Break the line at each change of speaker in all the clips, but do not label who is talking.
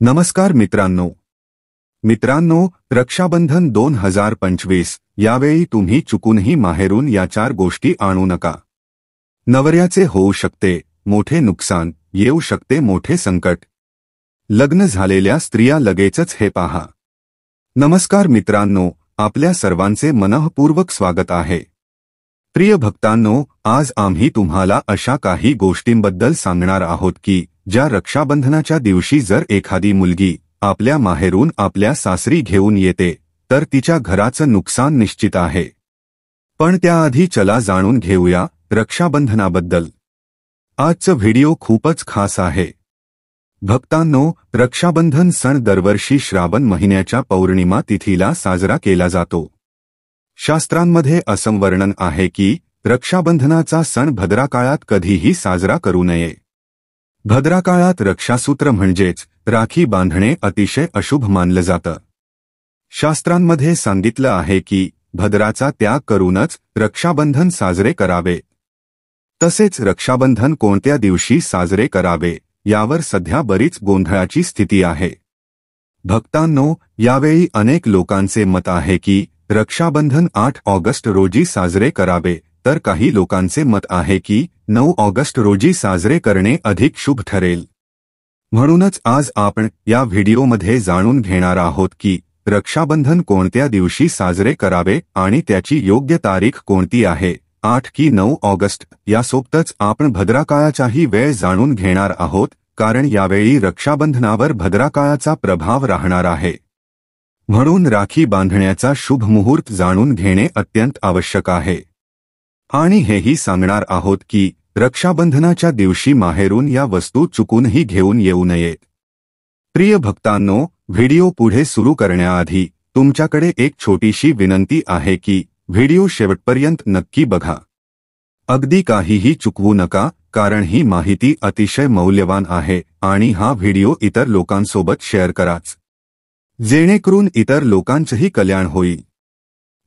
नमस्कार मित्रांनो, रक्षाबंधन 2025 यावेळी तुम्ही चुकूनही माहेरून या 4 गोष्टी आणू नका. नवऱ्याचे होऊ शकते मोठे नुकसान, येऊ शकते मोठे संकट. लग्न झालेल्या स्त्रिया लगेचच हे पहा. नमस्कार मित्रांनो, आपल्या सर्वांचे मनःपूर्वक स्वागत आहे. प्रिय भक्तांनो, आज आम्ही तुम्हाला अशा काही गोष्टींबद्दल सांगणार आहोत की ज्या रक्षाबंधनाच्या दिवशी जर एखादी मुलगी आपल्या माहेरून आपल्या सासरी घेऊन येते तर तिच्या घराचं नुकसान निश्चित आहे. पण त्याआधी चला जाणून घेऊया रक्षाबंधनाबद्दल. आजचा व्हिडिओ खूपच खास आहे. भक्तांनो, रक्षाबंधन सण दरवर्षी श्रावण महिन्याच्या पौर्णिमा तिथीला साजरा केला जातो. शास्त्रांमध्ये असं वर्णन आहे की रक्षाबंधनाचा सण भद्राकाळात कधीही साजरा करू नये. भद्राकाळात रक्षासूत्र म्हणजेच राखी बांधणे अतिशय अशुभ मानलं जातं. शास्त्रांमध्ये सांगितलं आहे की भद्राचा त्याग करूनच रक्षाबंधन साजरे करावे. तसेच रक्षाबंधन कोणत्या दिवशी साजरे करावे यावर सध्या बरीच गोंधळाची स्थिती आहे. भक्तांनो, यावेळी अनेक लोकांचे मत आहे की रक्षाबंधन 8 ऑगस्ट रोजी साजरे करावे, तर काही लोकांचे मत आहे की 9 ऑगस्ट रोजी साजरे करणे अधिक शुभ ठरेल. म्हणूनच आज आपण या व्हिडिओमध्ये जाणून घेणार आहोत की रक्षाबंधन कोणत्या दिवशी साजरे करावे आणि त्याची योग्य तारीख कोणती आहे, 8 की 9 ऑगस्ट. यासोबतच आपण भद्राकाळाचाही वेळ जाणून घेणार आहोत, कारण यावेळी रक्षाबंधनावर भद्राकाळाचा प्रभाव राहणार आहे. म्हणून राखी बांधण्याचा शुभ मुहूर्त जाणून घेणे अत्यंत आवश्यक आहे. आणि हेही सांगणार आहोत की रक्षाबंधनाच्या दिवशी माहेरून या वस्तू चुकूनही घेऊन येऊ नयेत. प्रिय भक्तांनो, व्हिडिओ पुढे सुरू करण्याआधी तुमच्याकडे एक छोटीशी विनंती आहे की व्हिडिओ शेवटपर्यंत नक्की बघा. अगदी काहीही चुकवू नका, कारण ही माहिती अतिशय मौल्यवान आहे आणि हा व्हिडिओ इतर लोकांसोबत शेअर कराच, जेणेकरून इतर लोकांचंही कल्याण होईल.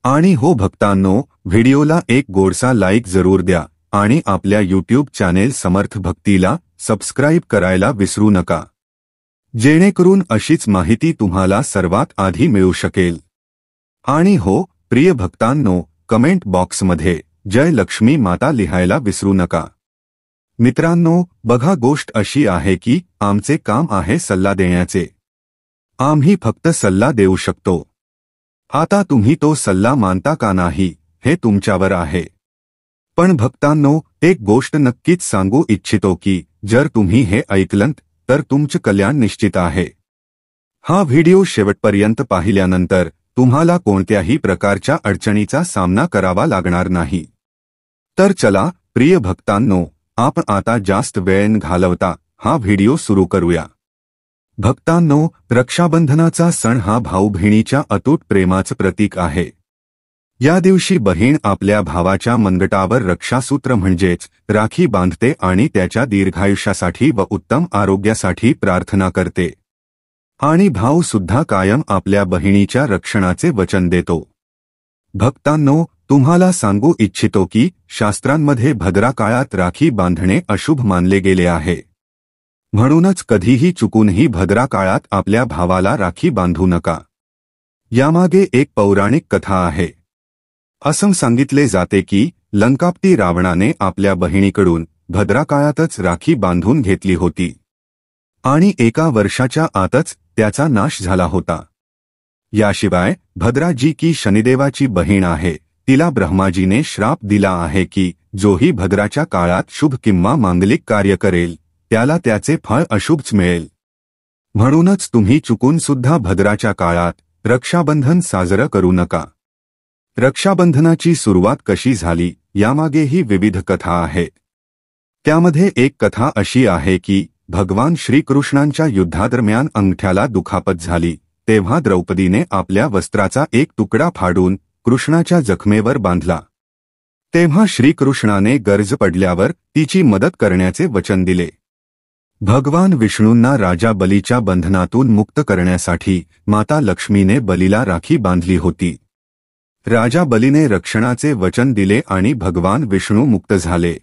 आणि हो भक्तांनो, व्हिडिओला एक गोडसा लाईक जरूर द्या आणि आपल्या यूट्यूब चॅनेल समर्थ भक्तीला सबस्क्राईब करायला विसरू नका, जेणेकरून अशीच माहिती तुम्हाला सर्वात आधी मिळू शकेल. आणि हो प्रिय भक्तांनो, कमेंट बॉक्समध्ये जय लक्ष्मी माता लिहायला विसरू नका. मित्रांनो, बघा, गोष्ट अशी आहे की आमचे काम आहे सल्ला देण्याचे. आम्ही फक्त सल्ला देऊ शकतो. आता तुम्ही तो सल्ला मानता का नाही हे तुमच्यावर आहे. पण भक्तांनो, एक गोष्ट नक्कीच सांगू इच्छितो की जर तुम्ही हे ऐकलंत तर तुमचं कल्याण निश्चित आहे. हा व्हिडिओ शेवटपर्यंत पाहिल्यानंतर तुम्हाला कोणत्याही प्रकारच्या अडचणीचा सामना करावा लागणार नाही. तर चला प्रिय भक्तांनो, आपण आता जास्त वेळ न घालवता हा व्हिडिओ सुरू करूया. भक्तांनो, रक्षाबंधनाचा सण हा भाऊ बहिणीच्या अतूट प्रेमाचं प्रतीक आहे. या दिवशी बहीण आपल्या भावाच्या मनगटावर रक्षासूत्र म्हणजेच राखी बांधते आणि त्याच्या दीर्घायुष्यासाठी व उत्तम आरोग्यासाठी प्रार्थना करते. आणि भाऊ सुद्धा कायम आपल्या बहिणीच्या रक्षणाचे वचन देतो. भक्तांनो, तुम्हाला सांगू इच्छितो की शास्त्रांमध्ये भद्राकाळात राखी बांधणे अशुभ मानले गेले आहे. म्हणूनच कधीही चुकूनही भद्राकाळात आपल्या भावाला राखी बांधू नका. यामागे एक पौराणिक कथा आहे. असं सांगितले जाते की लंकापती रावणाने आपल्या बहिणीकडून भद्राकाळातच राखी बांधून घेतली होती आणि एका वर्षाच्या आतच त्याचा नाश झाला होता. याशिवाय भद्रा जी की शनिदेवाची बहीण आहे, तिला ब्रह्माजीने श्राप दिला आहे की जोही भद्राच्या काळात शुभ किंवा मांगलिक कार्य करेल त्याला त्याचे फळ अशुभच मिळेल. म्हणूनच तुम्ही चुकून सुद्धा भद्राच्या काळात रक्षाबंधन साजरं करू नका. रक्षाबंधनाची सुरुवात कशी झाली यामागेही विविध कथा आहेत. त्यामध्ये एक कथा अशी आहे की भगवान श्रीकृष्णांच्या युद्धादरम्यान अंगठ्याला दुखापत झाली, तेव्हा द्रौपदीने आपल्या वस्त्राचा एक तुकडा फाडून कृष्णाच्या जखमेवर बांधला. तेव्हा श्रीकृष्णाने गरज पडल्यावर तिची मदत करण्याचे वचन दिले. भगवान विष्णूंना राजा बलीच्या बंधनातून मुक्त करण्यासाठी माता लक्ष्मीने बलीला राखी बांधली होती. राजा बलीने रक्षणाचे वचन दिले आणि भगवान विष्णू मुक्त झाले.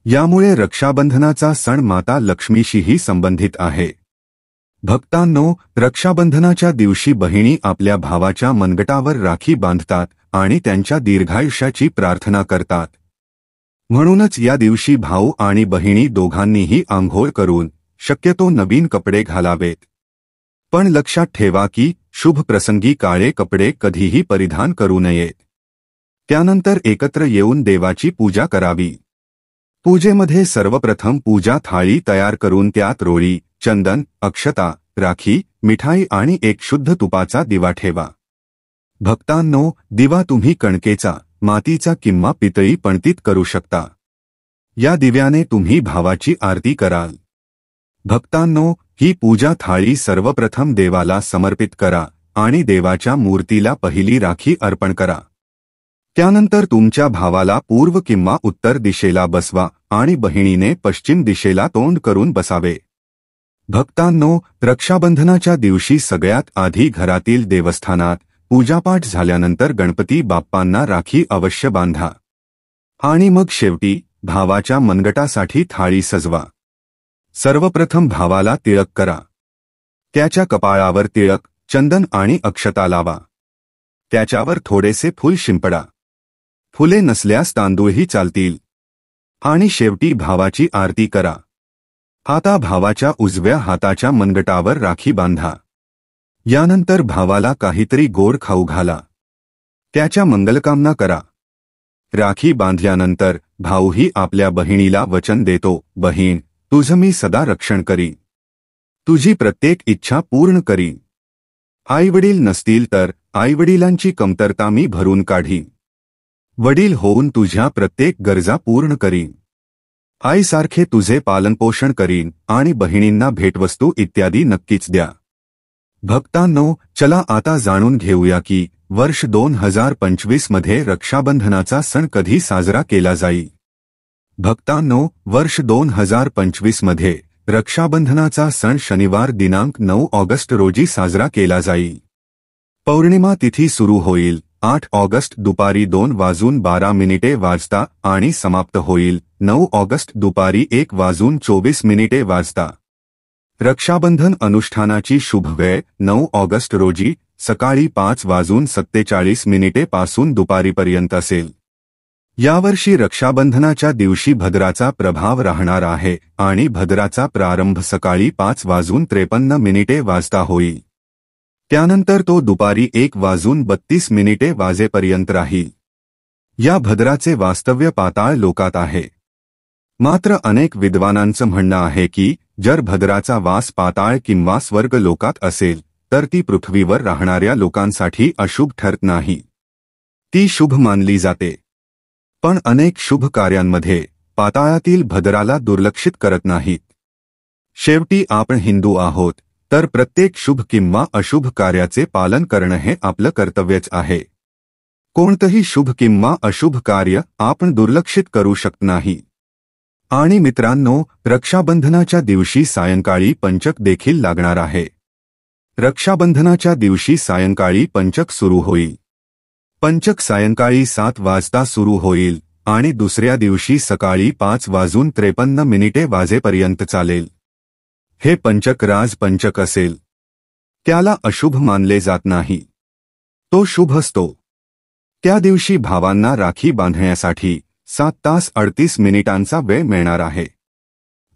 यामुळे रक्षाबंधनाचा सण माता लक्ष्मीशीही संबंधित आहे. भक्तांनो, रक्षाबंधनाच्या दिवशी बहिणी आपल्या भावाच्या मनगटावर राखी बांधतात आणि त्यांच्या दीर्घायुष्याची प्रार्थना करतात. म्हणूनच या दिवशी भाऊ आणि बहिणी दोघांनीही आंघोळ करून शक्यतो नवीन कपडे घालावेत. पण लक्षात ठेवा की शुभ प्रसंगी काळे कपडे कधीही परिधान करू नयेत. त्यानंतर एकत्र येऊन देवाची पूजा करावी. पूजेमध्ये सर्वप्रथम पूजा थाळी तयार करून त्यात रोळी, चंदन, अक्षता, राखी, मिठाई आणि एक शुद्ध तुपाचा दिवा ठेवा. भक्तांनो, दिवा तुम्ही कणकेचा, मातीचा किंवा पितळी पणतीत करू शकता. या दिव्याने तुम्ही भावाची आरती कराल. भक्तांनो, ही पूजा थाळी सर्वप्रथम देवाला समर्पित करा आणि देवाच्या मूर्तीला पहिली राखी अर्पण करा. त्यानंतर तुमच्या भावाला पूर्व किंवा उत्तर दिशेला बसवा आणि बहिणीने पश्चिम दिशेला तोंड करून बसावे. भक्तांनो, रक्षाबंधनाच्या दिवशी सगळ्यात आधी घरातील देवस्थानात पूजापाठ झाल्यानंतर गणपती बाप्पांना राखी अवश्य बांधा. आणि मग शेवटी भावाच्या मनगटासाठी थाळी सजवा. सर्वप्रथम भावाला तिळक करा. त्याच्या कपाळावर तिळक, चंदन आणि अक्षता लावा. त्याच्यावर थोडेसे फूल शिंपडा. फुले नसल्यास तांदूळही चालतील. आणि शेवटी भावाची आरती करा. आता भावाच्या उजव्या हाताच्या मनगटावर राखी बांधा. यानंतर भावाला काहीतरी गोड खाऊ घाला. त्याच्या मंगलकामना करा. राखी बांधल्यानंतर भाऊही आपल्या बहिणीला वचन देतो, बहीण, तुझं मी सदा रक्षण करीन. तुझी प्रत्येक इच्छा पूर्ण करीन. आईवडील नसतील तर आईवडिलांची कमतरता मी भरून काढीन. वडील होऊन तुझ्या प्रत्येक गरजा पूर्ण करीन. आईसारखे तुझे पालनपोषण करीन आणि बहिणींना भेटवस्तू इत्यादी नक्कीच द्या. भक्तांनो, चला आता जाणून घेऊया की वर्ष 2025 मध्ये रक्षाबंधनाचा सण कधी साजरा केला जाईल. भक्तांनो, वर्ष 2025 मध्ये रक्षाबंधनाचा सण शनिवार दिनांक 9 ऑगस्ट रोजी साजरा केला जाईल. पौर्णिमा तिथी सुरू होईल 8 ऑगस्ट दुपारी 2:12 वाजता आणि समाप्त होईल 9 ऑगस्ट दुपारी 1:24 वाजता. रक्षाबंधन अनुष्ठानाची शुभ वेळ 9 ऑगस्ट रोजी सकाळी 5:47 पासून दुपारीपर्यंत असेल. यावर्षी रक्षाबंधनाच्या दिवशी भद्राचा प्रभाव राहणार आहे आणि भद्राचा प्रारंभ सकाळी 5:53 वाजता होईल. त्यानंतर तो दुपारी 1:32 वाजेपर्यंत राहील. या भद्राचे वास्तव्य पाताळ लोकात आहे. मात्र अनेक विद्वानांचं म्हणणं आहे की जर भद्राचा वास पाताळ किंवा स्वर्ग लोकात असेल तर ती पृथ्वीवर राहणाऱ्या लोकांसाठी अशुभ ठरत नाही. ती शुभ मानली जाते. पण अनेक शुभ कार्यांमध्ये पाताळातील भद्राला दुर्लक्षित करत नाहीत. शेवटी आपण हिंदू आहोत तर प्रत्येक शुभ किंवा अशुभ कार्याचे पालन करणं हे आपलं कर्तव्यच आहे. कोणतंही शुभ किंवा अशुभ कार्य आपण दुर्लक्षित करू शकत नाही. आणि मित्रांनो, रक्षाबंधनाच्या दिवशी सायंकाळी पंचक देखील लागणार आहे. रक्षाबंधनाच्या दिवशी सायंकाळी पंचक सुरू होईल. पंचक सायंकाळी 7 वाजता सुरू होईल आणि दुसऱ्या दिवशी सकाळी 5:53 वाजेपर्यंत चालेल. हे पंचक राज पंचक असेल. त्याला अशुभ मानले जात नाही. तो शुभ असतो. त्या दिवशी भावांना राखी बांधण्यासाठी 7 तास 38 मिनिटांचा वेळ मिळणार आहे.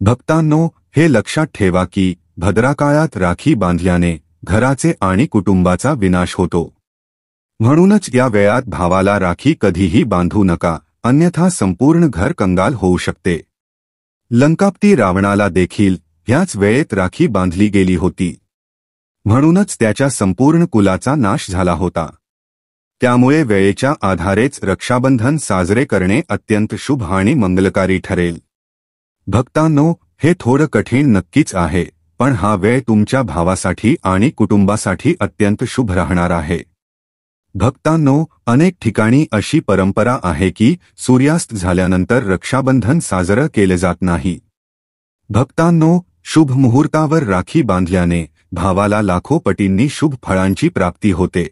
भक्तांनो, हे लक्षात ठेवा की भद्राकाळात राखी बांधल्याने घराचे आणि कुटुंबाचा विनाश होतो. म्हणूनच या वेळात भावाला राखी कधीही बांधू नका, अन्यथा संपूर्ण घर कंगाल होऊ शकते. लंकापती रावणाला देखील ह्याच वेळेत राखी बांधली गेली होती. म्हणूनच त्याच्या संपूर्ण कुलाचा नाश झाला होता. त्यामुळे वेळेच्या आधारेच रक्षाबंधन साजरे करणे अत्यंत शुभ आणि मंगलकारी ठरेल. भक्तांनो, हे थोडं कठीण नक्कीच आहे, पण हा वेळ तुमच्या भावासाठी आणि कुटुंबासाठी अत्यंत शुभ राहणार आहे. भक्तांनो, अनेक ठिकाणी अशी परंपरा आहे की सूर्यास्त झाल्यानंतर रक्षाबंधन साजरं केले जात नाही. भक्तांनो, शुभ मुहूर्तावर राखी बांधल्याने भावाला लाखो पटींनी शुभ फळांची प्राप्ती होते.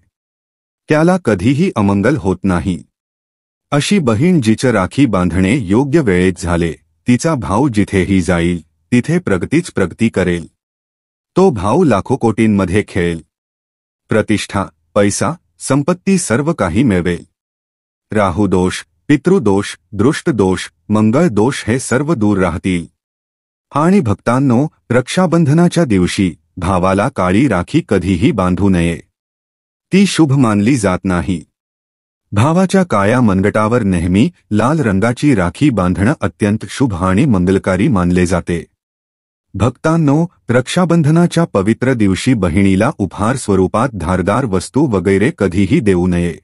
त्याला कधीही अमंगल होत नाही. अशी बहीण जिचं राखी बांधणे योग्य वेळेत झाले, तिचा भाऊ जिथेही जाईल तिथे प्रगतीच प्रगती करेल. तो भाव लाखो कोटींमध्ये खेळेल. प्रतिष्ठा, पैसा, संपत्ती सर्व काही मिळवेल. राहुदोष, पितृदोष, दृष्टदोष, मंगळ दोष हे सर्व दूर राहतील. आणि भक्तांनो, रक्षाबंधनाच्या दिवशी भावाला काळी राखी कधीही बांधू नये. ती शुभ मानली जात नाही. भावाच्या काळ्या मनगटावर नेहमी लाल रंगाची राखी बांधणं अत्यंत शुभ आणि मंगलकारी मानले जाते. भक्तांनो, रक्षाबंधनाच्या पवित्र दिवशी बहिणीला उपहार स्वरूपात धारदार वस्तू वगैरे कधीही देऊ नये.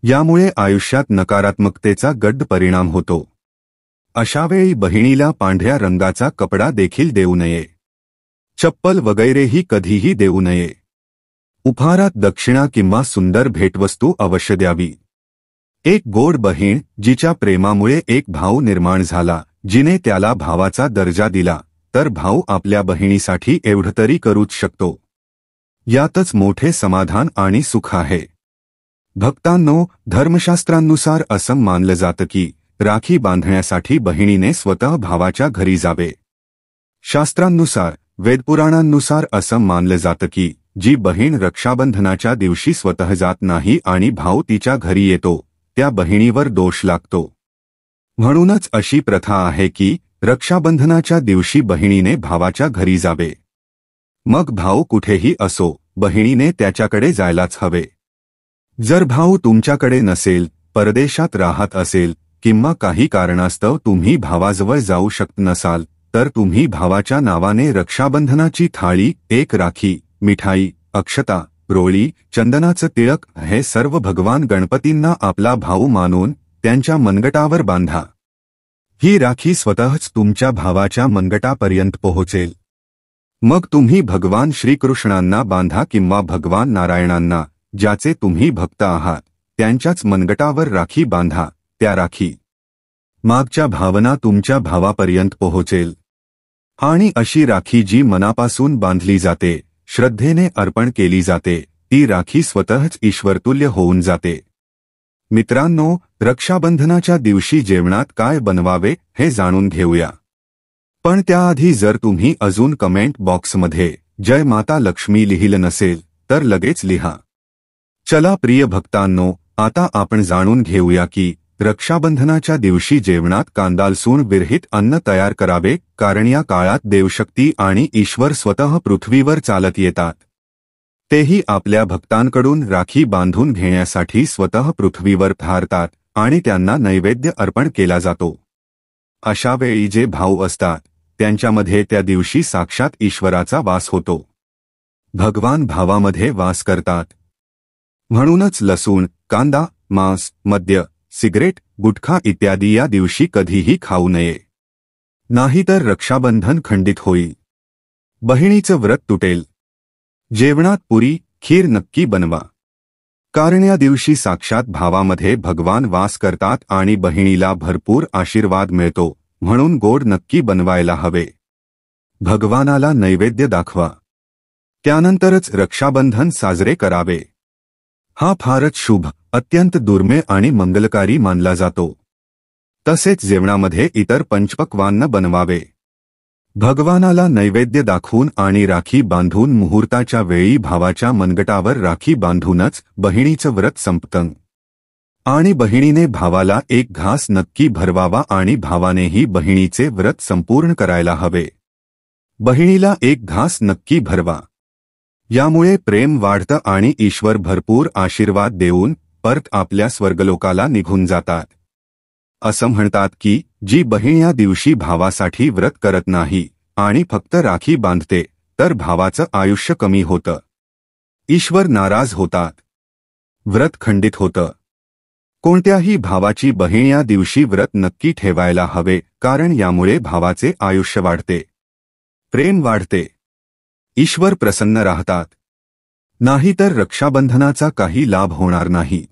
यामुळे आयुष्यात नकारात्मकतेचा गड्ड परिणाम होतो. अशावेळी बहिणीला पांढऱ्या रंगाचा कपडा देखील देऊ नये. चप्पल वगैरेही कधीही देऊ नये. उपहारात दक्षिणा किंवा सुंदर भेटवस्तू अवश्य द्यावी. एक गोड बहीण, जिच्या प्रेमामुळे एक भाऊ निर्माण झाला, जिने त्याला भावाचा दर्जा दिला, तर भाऊ आपल्या बहिणीसाठी एवढं तरी करूच शकतो. यातच मोठे समाधान आणि सुख आहे. भक्तांनो, धर्मशास्त्रांनुसार असं मानलं जातं की राखी बांधण्यासाठी बहिणीने स्वतः भावाच्या घरी जावे. शास्त्रांनुसार, वेदपुराणांनुसार असं मानलं जातं की जी बहीण रक्षाबंधनाच्या दिवशी स्वतः जात नाही आणि भाऊ तिच्या घरी येतो, त्या बहिणीवर दोष लागतो. म्हणूनच अशी प्रथा आहे की रक्षाबंधनाच्या दिवशी बहिणीने भावाच्या घरी जावे. मग भाऊ कुठेही असो, बहिणीने त्याच्याकडे जायलाच हवे. जर भाऊ तुमच्याकडे नसेल, परदेशात राहत असेल किंवा काही कारणास्तव तुम्ही भावाजवळ जाऊ शकत नसाल, तर तुम्ही भावाच्या नावाने रक्षाबंधनाची थाळी, एक राखी, मिठाई, अक्षता, रोळी, चंदनाचं तिळक हे सर्व भगवान गणपतींना आपला भाऊ मानून त्यांच्या मनगटावर बांधा. ही राखी स्वतःच तुमच्या भावाच्या मनगटापर्यंत पोहोचेल. मग तुम्ही भगवान श्रीकृष्णांना बांधा किंवा भगवान नारायणांना, ज्याचे तुम्ही भक्त आहात, त्यांच्याच मनगटावर राखी बांधा. त्या राखी मागच्या भावना तुमच्या भावापर्यंत पोहोचेल. आणि अशी राखी जी मनापासून बांधली जाते, श्रद्धेने अर्पण केली जाते, ती राखी स्वतःच ईश्वरतुल्य होऊन जाते. मित्रांनो, रक्षाबंधनाच्या दिवशी जेवणात काय बनवावे हे जाणून घेऊया. पण त्याआधी जर तुम्ही अजून कमेंट बॉक्समध्ये जय माता लक्ष्मी लिहिलं नसेल, तर लगेच लिहा. चला प्रिय भक्तांनो, आता आपण जाणून घेऊया की रक्षाबंधनाच्या दिवशी जेवणात कांदालसूण विरहित अन्न तयार करावे, कारण या काळात देवशक्ती आणि ईश्वर स्वतः पृथ्वीवर चालत येतात. तेही आपल्या भक्तांकडून राखी बांधून घेण्यासाठी स्वतः पृथ्वीवर थारतात आणि त्यांना नैवेद्य अर्पण केला जातो. अशा वेळी जे भाऊ असतात, त्यांच्यामध्ये त्या दिवशी साक्षात ईश्वराचा वास होतो. भगवान भावामध्ये वास करतात. म्हणूनच लसूण, कांदा, मांस, मद्य, सिगरेट, गुटखा इत्यादी या दिवशी कधीही खाऊ नये. नाहीतर रक्षाबंधन खंडित होईल. बहिणीचं व्रत तुटेल. जेवणात पुरी, खीर नक्की बनवा. कारण या दिवशी साक्षात भावामध्ये भगवान वास करतात आणि बहिणीला भरपूर आशीर्वाद मिळतो, म्हणून गोड नक्की बनवायला हवे. भगवानाला नैवेद्य दाखवा. त्यानंतरच रक्षाबंधन साजरे करावे. हा फारच शुभ, अत्यंत दुर्मिळ आणि मंगलकारी मानला जातो. तसेच जेवणामध्ये इतर पंचपक्वान्न बनवावे. भगवानाला नैवेद्य दाखवून आणि राखी बांधून मुहूर्ताच्या वेळी भावाच्या मनगटावर राखी बांधूनच बहिणीचं व्रत संपतं. आणि बहिणीने भावाला एक घास नक्की भरवावा आणि भावानेही बहिणीचे व्रत संपूर्ण करायला हवे. बहिणीला एक घास नक्की भरवा. यामुळे प्रेम वाढतं आणि ईश्वर भरपूर आशीर्वाद देऊन परत आपल्या स्वर्गलोकाला निघून जातात. असं म्हणतात की जी बहीण या दिवशी भावासाठी व्रत करत नाही आणि फक्त राखी बांधते, तर भावाचं आयुष्य कमी होतं. ईश्वर नाराज होतात. व्रत खंडित होतं. कोणत्याही भावाची बहीण या दिवशी व्रत नक्की ठेवायला हवे, कारण यामुळे भावाचे आयुष्य वाढते, प्रेम वाढते, ईश्वर प्रसन्न राहतात. नाहीतर रक्षाबंधनाचा काही लाभ होणार नाही.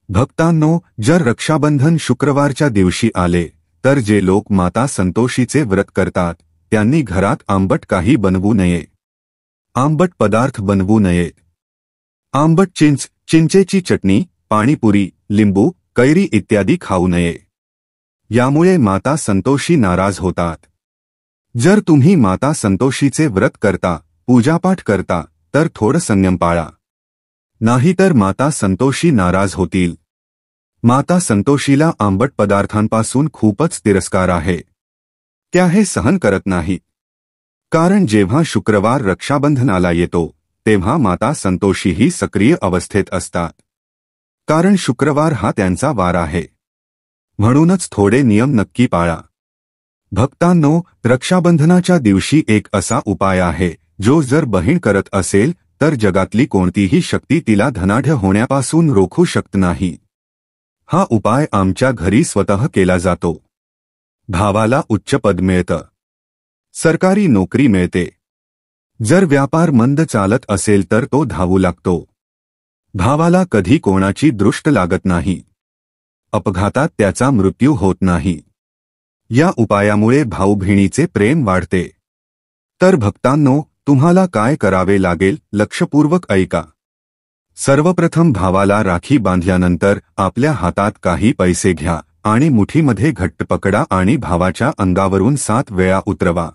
भक्तांनो, जर रक्षाबंधन शुक्रवारच्या दिवशी आले, तर जे लोक माता संतोषीचे व्रत करतात, त्यांनी घरात आंबट काही बनवू नये. आंबट पदार्थ बनवू नयेत. आंबट चिंचेची चटणी, पाणीपुरी, लिंबू, कैरी इत्यादी खाऊ नये. यामुळे माता संतोषी नाराज होतात. जर तुम्ही माता संतोषीचे व्रत करता पूजापाठ करता तर थोडं संयम पाळा. नाहीतर माता संतोषी नाराज होतील. माता संतोषीला आंबट पदार्थांपासून खूपच तिरस्कार आहे. त्या हे सहन करत नाही. कारण जेव्हा शुक्रवार रक्षाबंधनाला येतो तेव्हा माता संतोषीही सक्रिय अवस्थेत असतात. कारण शुक्रवार हा त्यांचा वार आहे. म्हणूनच थोडे नियम नक्की पाळा. भक्तांनो, रक्षाबंधनाच्या दिवशी एक असा उपाय आहे जो जर बहीण करत असेल तर जगातली कोणतीही शक्ती तिला धनाढ्य होण्यापासून रोखू शकत नाही. हा उपाय आमच्या घरी स्वतः केला जातो. भावाला उच्च पद मिळतं. सरकारी नोकरी मिळते. जर व्यापार मंद चालत असेल तर तो धावू लागतो. भावाला कधी कोणाची दृष्ट लागत नाही. अपघातात त्याचा मृत्यू होत नाही. या उपायामुळे भाऊ बहिणीचे प्रेम वाढते. तर भक्तांनो, तुम्हाला काय करावे लागेल लक्षपूर्वक ऐका. सर्वप्रथम भावाला राखी बांधल्यानंतर आपल्या हातात काही पैसे घ्या आणि मुठीमध्ये घट्ट पकडा आणि भावाच्या अंगावरून 7 वेळा उतरवा.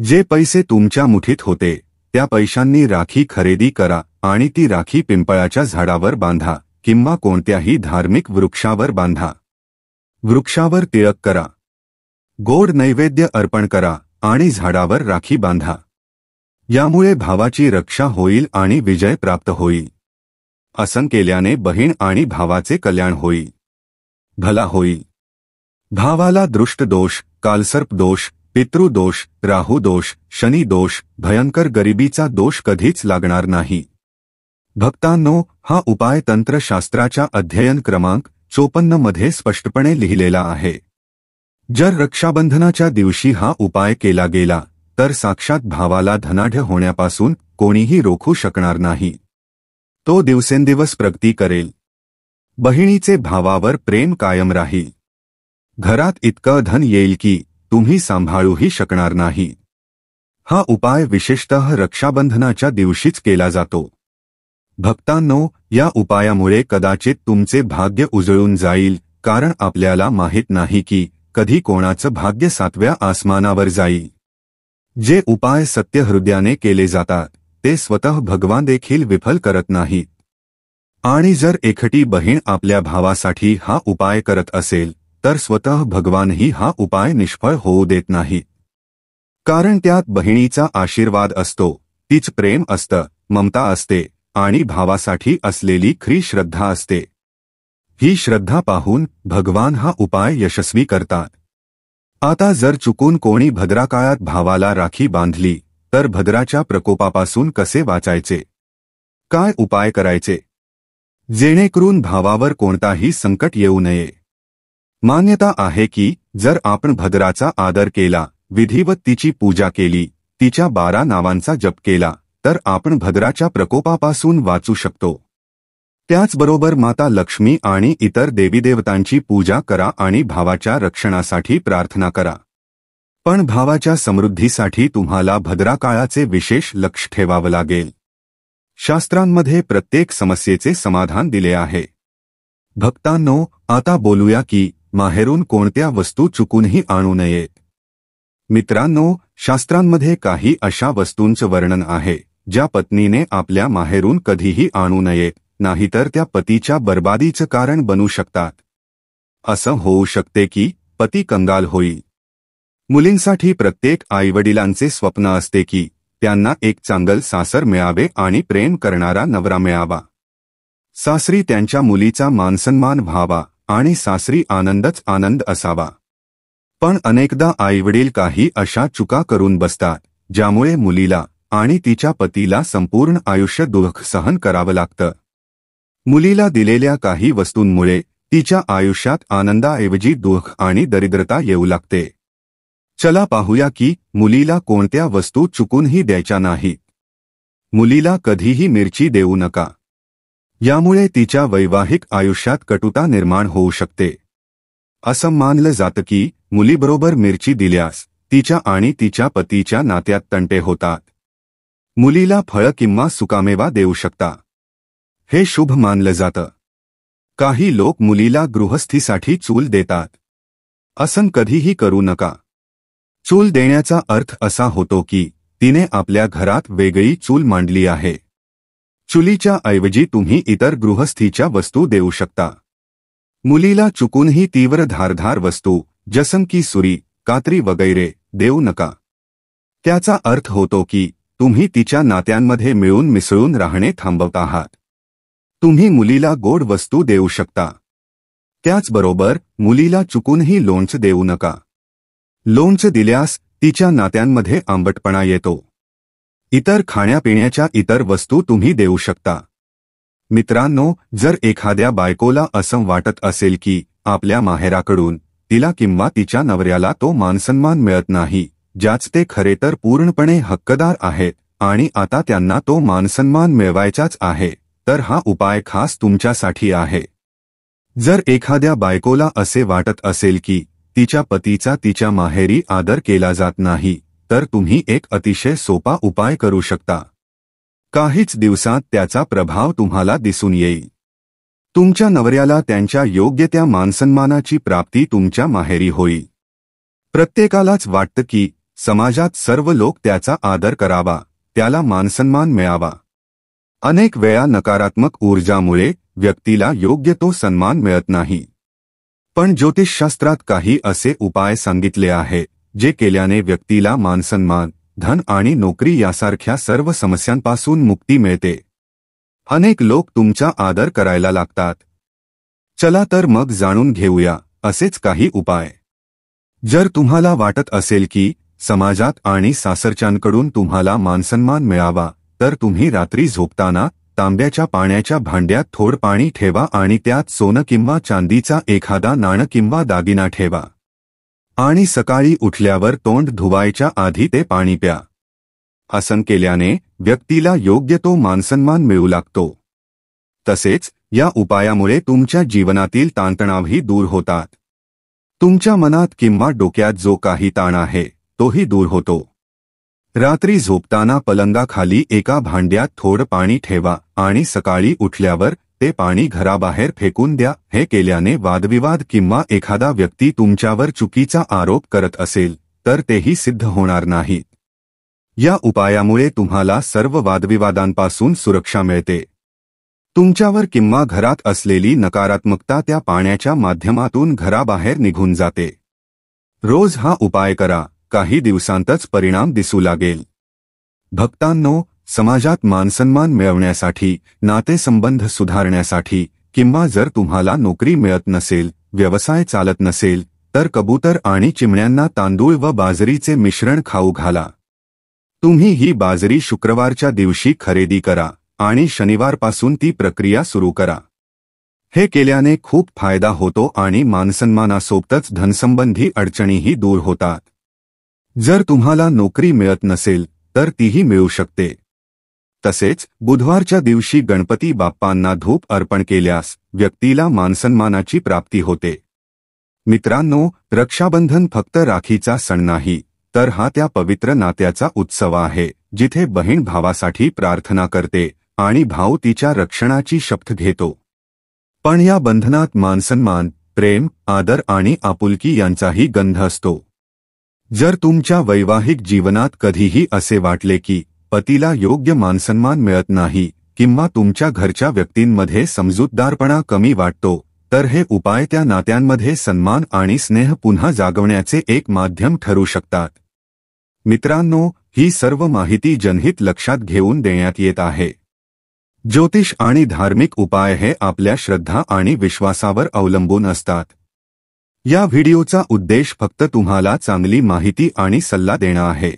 जे पैसे तुमच्या मुठीत होते त्या पैशांनी राखी खरेदी करा आणि ती राखी पिंपळाच्या झाडावर बांधा किंवा कोणत्याही धार्मिक वृक्षावर बांधा. वृक्षावर तिळक करा. गोड नैवेद्य अर्पण करा आणि झाडावर राखी बांधा. यामुळे भावाची रक्षा होईल आणि विजय प्राप्त होईल. असं केल्याने बहीण आणि भावाचे कल्याण होईल. भला होईल. भावाला दृष्ट दोष, कालसर्प दोष, पितृदोष, राहू दोष, शनी दोष, भयंकर गरिबीचा दोष कधीच लागणार नाही. भक्तांनो, हा उपाय तंत्रशास्त्राच्या अध्ययन क्रमांक 54 मध्ये स्पष्टपणे लिहिलेला आहे. जर रक्षाबंधनाच्या दिवशी हा उपाय केला गेला तर साक्षात भावाला धनाढ्य होण्यापासून कोणीही रोखू शकणार नाही. तो दिवसेंदिवस प्रगती करेल. बहिणीचे भावावर प्रेम कायम राहील. घरात इतकं धन येईल की तुम्ही सांभाळूही शकणार नाही. हा उपाय विशेषतः रक्षाबंधनाच्या दिवशीच केला जातो. भक्तांनो, या उपायामुळे कदाचित तुमचे भाग्य उजळून जाईल. कारण आपल्याला माहीत नाही की कधी कोणाचं भाग्य 7व्या आसमानावर जाईल. जे उपाय सत्य हृदयाने केले जातात ते स्वतः भगवान देखील विफल करत नाहीत. आणि जर एकटी बहीण आपल्या भावासाठी हा उपाय करत असेल तर स्वतः भगवानही हा उपाय निष्फळ होऊ देत नाहीत. कारण त्यात बहिणीचा आशीर्वाद असतो, तीच प्रेम असतं, ममता असते आणि भावासाठी असलेली खरी श्रद्धा असते. ही श्रद्धा पाहून भगवान हा उपाय यशस्वी करतात. आता जर चुकून कोणी भद्राकाळात भावाला राखी बांधली तर भद्राच्या प्रकोपापासून कसे वाचायचे? काय उपाय करायचे जेणेकरून भावावर कोणताही संकट येऊ नये? मान्यता आहे की जर आपण भद्राचा आदर केला, विधिवत तिची पूजा केली, तिच्या 12 नावांचा जप केला तर आपण भद्राच्या प्रकोपापासून वाचू शकतो. त्याचबरोबर माता लक्ष्मी आणि इतर देवीदेवतांची पूजा करा आणि भावाच्या रक्षणासाठी प्रार्थना करा. पण भावाच्या समृद्धीसाठी तुम्हाला भद्राकाळाचे विशेष लक्ष ठेवावं लागेल. शास्त्रांमध्ये प्रत्येक समस्येचे समाधान दिले आहे. भक्तांनो, आता बोलूया की माहेरून कोणत्या वस्तू चुकूनही आणू नयेत. मित्रांनो, शास्त्रांमध्ये काही अशा वस्तूंचं वर्णन आहे ज्या पत्नीने आपल्या माहेरून कधीही आणू नयेत, नाहीतर त्या पतीच्या बर्बादीचं कारण बनू शकतात. असं होऊ शकते की पती कंगाल होईल. मुलींसाठी प्रत्येक आईवडिलांचे स्वप्न असते की त्यांना एक चांगल सासर मिळावे आणि प्रेम करणारा नवरा मिळावा. सासरी त्यांच्या मुलीचा मानसन्मान व्हावा आणि सासरी आनंदच आनंद असावा. पण अनेकदा आईवडील काही अशा चुका करून बसतात ज्यामुळे मुलीला आणि तिच्या पतीला संपूर्ण आयुष्य दुःख सहन करावं लागतं. मुलीला दिलेल्या काही वस्तूंमुळे तिच्या आयुष्यात आनंदाऐवजी दुःख आणि दरिद्रता येऊ लागते. चला पाहूया की मुलीला कोणत्या वस्तू चुकूनही द्यायच्या नाहीत. मुलीला कधीही मिरची देऊ नका. यामुळे तिच्या वैवाहिक आयुष्यात कटुता निर्माण होऊ शकते. असं मानलं जातं की मुलीबरोबर मिरची दिल्यास तिच्या आणि तिच्या पतीच्या नात्यात तंटे होतात. मुलीला फळ किंवा सुकामेवा देऊ शकता. हे शुभ मानलं जातं. काही लोक मुलीला गृहस्थीसाठी चूल देतात. असं कधीही करू नका. चूल देण्याचा अर्थ असा होतो की तिने आपल्या घरात वेगळी चूल मांडली आहे. चुलीच्या ऐवजी तुम्ही इतर गृहस्थीच्या वस्तू देऊ शकता. मुलीला चुकूनही तीव्र धारदार वस्तू जसं की सुरी, कात्री वगैरे देऊ नका. त्याचा अर्थ होतो की तुम्ही तिच्या नात्यांमध्ये मिळून मिसळून राहणे थांबवत आहात. तुम्ही मुलीला गोड वस्तू देऊ शकता. त्याचबरोबर मुलीला चुकूनही लोणचं देऊ नका. लोणचं दिल्यास तिच्या नात्यांमध्ये आंबटपणा येतो. इतर खाण्यापिण्याच्या इतर वस्तू तुम्ही देऊ शकता. मित्रांनो, जर एखाद्या बायकोला असं वाटत असेल की आपल्या माहेराकडून तिला किंवा तिच्या नवऱ्याला तो मानसन्मान मिळत नाही, ज्याच ते खरे तर पूर्णपणे हक्कदार आहेत आणि आता त्यांना तो मानसन्मान मिळवायचाच आहे, तर हा उपाय खास तुमच्यासाठी आहे. जर एखाद्या बायकोला असे वाटत असेल की तिच्या पतीचा तिच्या माहेरी आदर केला जात नाही, तर तुम्ही एक अतिशय सोपा उपाय करू शकता. काहीच दिवसात त्याचा प्रभाव तुम्हाला दिसून येईल. तुमच्या नवऱ्याला त्यांच्या योग्य त्या मानसन्मानाची प्राप्ती तुमच्या माहेरी होईल. प्रत्येकालाच वाटतं की समाजात सर्व लोक त्याचा आदर करावा, त्याला मानसन्मान मिळावा. अनेक वेळा नकारात्मक ऊर्जामुळे व्यक्तीला योग्य तो सन्मान मिळत नाही. पण ज्योतिषशास्त्रात काही असे उपाय सांगितले आहेत जे केल्याने व्यक्तीला मानसन्मान, धन आणि नोकरी यासारख्या सर्व समस्यांपासून मुक्ती मिळते. अनेक लोक तुमचा आदर करायला लागतात. चला तर मग जाणून घेऊया असेच काही उपाय. जर तुम्हाला वाटत असेल की समाजात आणि सासरच्यांकडून तुम्हाला मानसन्मान मिळावा, तर तुम्ही रात्री झोपताना तांब्याच्या पाण्याच्या भांड्यात थोडं पाणी ठेवा आणि त्यात सोनं किंवा चांदीचा एखादा नाणं किंवा दागिना ठेवा. आणि सकाळी उठल्यावर तोंड धुवायच्या आधी ते पाणी प्या. असं केल्याने व्यक्तीला योग्य तो मानसन्मान मिळू लागतो. तसेच या उपायामुळे तुमच्या जीवनातील ताणतणावही दूर होतात. तुमच्या मनात किंवा डोक्यात जो काही ताण आहे तोही दूर होतो. रात्री झोपताना पलंगाखाली एका भांड्यात थोडं पाणी ठेवा आणि सकाळी उठल्यावर ते पाणी घराबाहेर फेकून द्या. हे केल्याने वादविवाद किंवा एखादा व्यक्ती तुमच्यावर चुकीचा आरोप करत असेल तर तेही सिद्ध होणार नाहीत. या उपायामुळे तुम्हाला सर्व वादविवादांपासून सुरक्षा मिळते. तुमच्यावर किंवा घरात असलेली नकारात्मकता त्या पाण्याच्या माध्यमातून घराबाहेर निघून जाते. रोज हा उपाय करा, काही दिवसांतच परिणाम दिसू लागेल. भक्तांनो, समाजात मानसन्मान मिळवण्यासाठी, नातेसंबंध सुधारण्यासाठी किंवा जर तुम्हाला नोकरी मिळत नसेल, व्यवसाय चालत नसेल, तर कबूतर आणि चिमण्यांना तांदूळ व बाजरीचे मिश्रण खाऊ घाला. तुम्ही ही बाजरी शुक्रवारच्या दिवशी खरेदी करा आणि शनिवारपासून ती प्रक्रिया सुरू करा. हे केल्याने खूप फायदा होतो आणि मानसन्मानासोबतच धनसंबंधी अडचणीही दूर होतात. जर तुम्हाला नोकरी मिळत नसेल तर तीही मिळू शकते. तसेच बुधवारच्या दिवशी गणपती बाप्पांना धूप अर्पण केल्यास व्यक्तीला मानसन्मानाची प्राप्ती होते. मित्रांनो, रक्षाबंधन फक्त राखीचा सण नाही, तर हा त्या पवित्र नात्याचा उत्सव आहे जिथे बहीण भावासाठी प्रार्थना करते आणि भाऊ तिच्या रक्षणाची शपथ घेतो. पण या बंधनात मानसन्मान, प्रेम, आदर आणि आपुलकी यांचाही गंध असतो. जर तुमच्या वैवाहिक जीवनात कधीही असे वाटले की पतीला योग्य मानसन्मान मिळत नाही किंवा तुमच्या घरच्या व्यक्तींमध्ये समजूतदारपणा कमी वाटतो, तर हे उपाय त्या नात्यांमध्ये सन्मान आणि स्नेह पुन्हा जागवण्याचे एक माध्यम ठरू शकतात. मित्रांनो, ही सर्व माहिती जनहित लक्षात घेऊन देण्यात येत आहे. ज्योतिष आणि धार्मिक उपाय हे आपल्या श्रद्धा आणि विश्वासावर अवलंबून असतात. या व्हिडिओचा उद्देश फक्त तुम्हाला चांगली माहिती आणि सल्ला देणं आहे.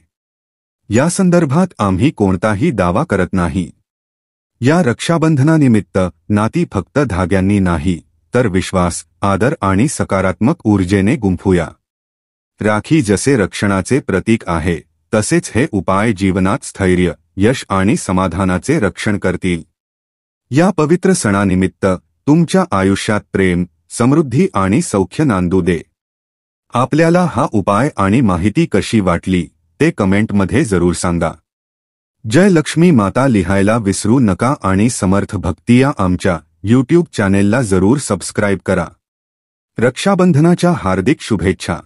या संदर्भात आम्ही कोणताही दावा करत नाही. या रक्षाबंधनानिमित्त नाती फक्त धाग्यांनी नाही, तर विश्वास, आदर आणि सकारात्मक ऊर्जेने गुंफूया. राखी जसे रक्षणाचे प्रतीक आहे, तसेच हे उपाय जीवनात स्थैर्य, यश आणि समाधानाचे रक्षण करतील. या पवित्र सणानिमित्त तुमच्या आयुष्यात प्रेम, समृद्धी आणि सौख्य नांदू दे. आपल्याला हा उपाय आणि माहिती कशी वाटली ते कमेंटमध्ये जरूर सांगा. जय लक्ष्मी माता लिहायला विसरू नका आणि समर्थ भक्ती या आमच्या YouTube चॅनेलला जरूर सबस्क्राईब करा. रक्षाबंधनाच्या हार्दिक शुभेच्छा.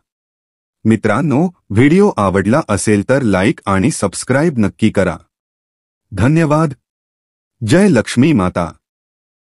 मित्रांनो, व्हिडिओ आवडला असेल तर लाईक आणि सबस्क्राईब नक्की करा. धन्यवाद. जय लक्ष्मी माता.